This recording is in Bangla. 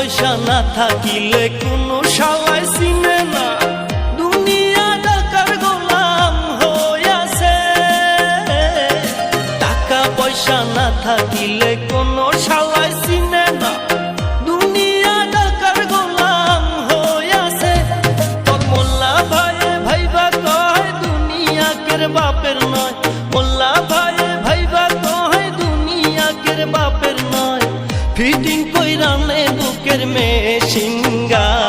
পয়সা না থাকিলে কোনো শালায় চিনে না, দুনিয়া টাকার গোলাম হইয়াছে। টাকা পয়সা না থাকিলে কোনো শালায় চিনে না, দুনিয়া টাকার গোলাম হইয়াছে। তোর মোল্লা ভাইয়ে ভাইবা কয় দুনিয়া কের বাপের নয়, মোল্লা ভাইয়ে ভাইবা কয় দুনিয়া কের বাপের নয়। ফিটিং কইরা নে বুকের মেশিন গান।